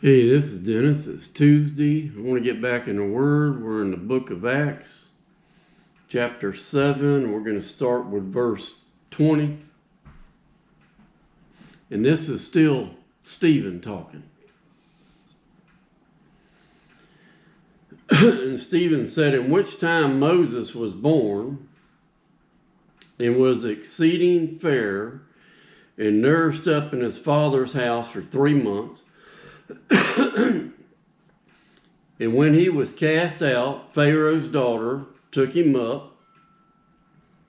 Hey, this is Dennis. It's Tuesday. I want to get back in the Word. We're in the book of Acts, chapter 7. We're going to start with verse 20. And this is still Stephen talking. And Stephen said, "In which time Moses was born and was exceeding fair and nourished up in his father's house for 3 months. And when he was cast out, Pharaoh's daughter took him up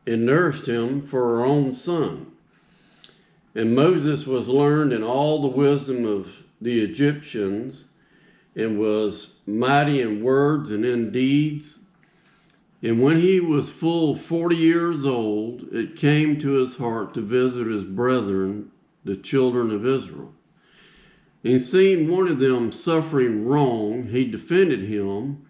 and nursed him for her own son. And Moses was learned in all the wisdom of the Egyptians and was mighty in words and in deeds. And when he was full 40 years old, it came to his heart to visit his brethren, the children of Israel. And seeing one of them suffering wrong, he defended him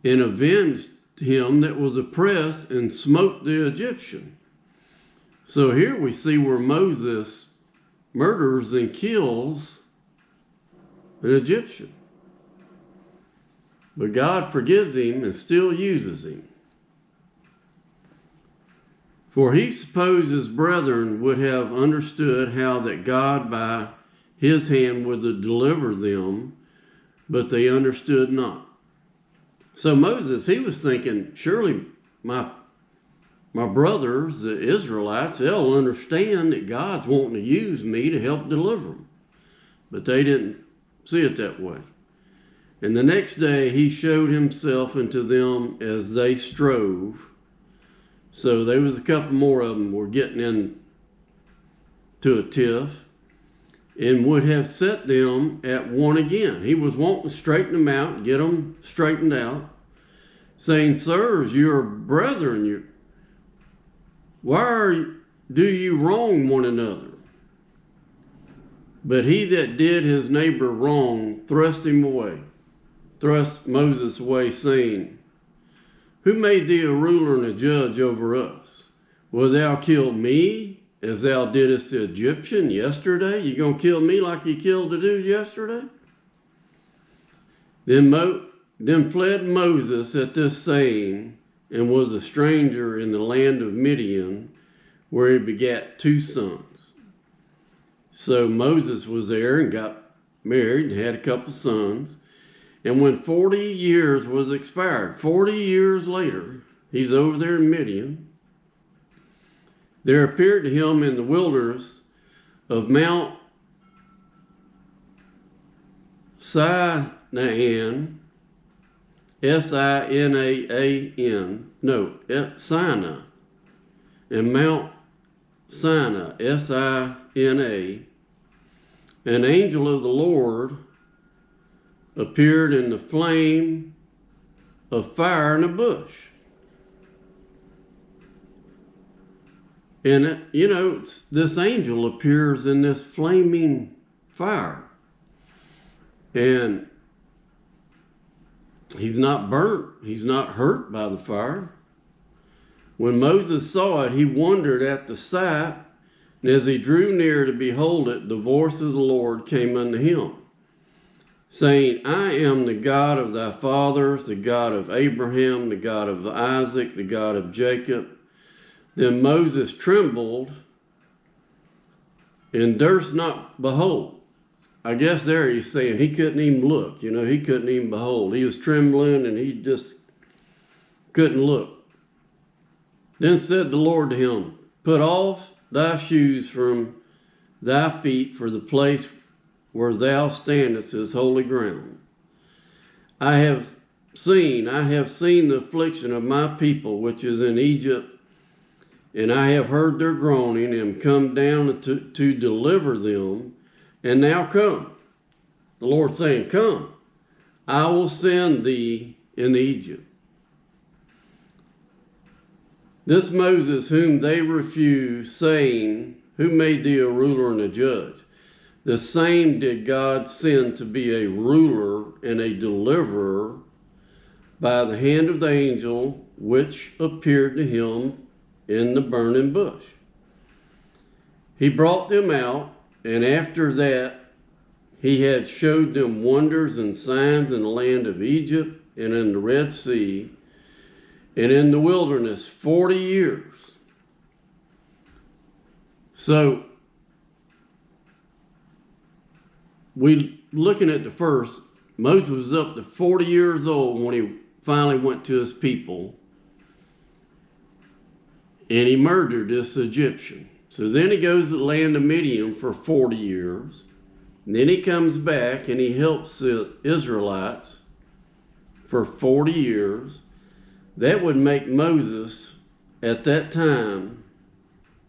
and avenged him that was oppressed and smote the Egyptian." So here we see where Moses murders and kills an Egyptian. But God forgives him and still uses him. "For he supposed his brethren would have understood how that God by his hand would deliver them, but they understood not." So Moses, he was thinking, surely my brothers, the Israelites, they'll understand that God's wanting to use me to help deliver them. But they didn't see it that way. "And the next day he showed himself unto them as they strove." So there was a couple more of them were getting into a tiff, and would have set them at one again. He was wanting to straighten them out and get them straightened out, saying, "Sirs, your brethren, why do you wrong one another?" But he that did his neighbor wrong thrust Moses away, saying, "Who made thee a ruler and a judge over us? Wilt thou kill me as thou didst the Egyptian yesterday?" You gonna kill me like you killed the dude yesterday? Then fled Moses at this saying, and was a stranger in the land of Midian, where he begat 2 sons. So Moses was there and got married and had a couple sons. And when 40 years was expired, 40 years later, he's over there in Midian. There appeared to him in the wilderness of Mount Sinai, Sinai, and Mount Sinai, Sina, an angel of the Lord appeared in the flame of fire in a bush. And, this angel appears in this flaming fire. And he's not burnt. He's not hurt by the fire. When Moses saw it, he wondered at the sight. And as he drew near to behold it, the voice of the Lord came unto him, saying, "I am the God of thy fathers, the God of Abraham, the God of Isaac, the God of Jacob." Then Moses trembled and durst not behold. I guess there he's saying he couldn't even look. He couldn't even behold. He was trembling and he just couldn't look. Then said the Lord to him, "Put off thy shoes from thy feet, for the place where thou standest is holy ground. I have seen the affliction of my people which is in Egypt, and I have heard their groaning, and come down to deliver them. And now come." The Lord saying, "Come, I will send thee into Egypt." This Moses whom they refused, saying, "Who made thee a ruler and a judge?" the same did God send to be a ruler and a deliverer by the hand of the angel which appeared to him in the burning bush. He brought them out, and after that he had showed them wonders and signs in the land of Egypt and in the Red Sea and in the wilderness 40 years. So, we looking at the first, Moses was up to 40 years old when he finally went to his people, and he murdered this Egyptian. So then he goes to the land of Midian for 40 years. And then he comes back and he helps the Israelites for 40 years. That would make Moses, at that time,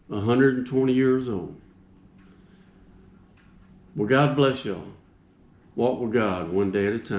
120 years old. Well, God bless y'all. Walk with God one day at a time.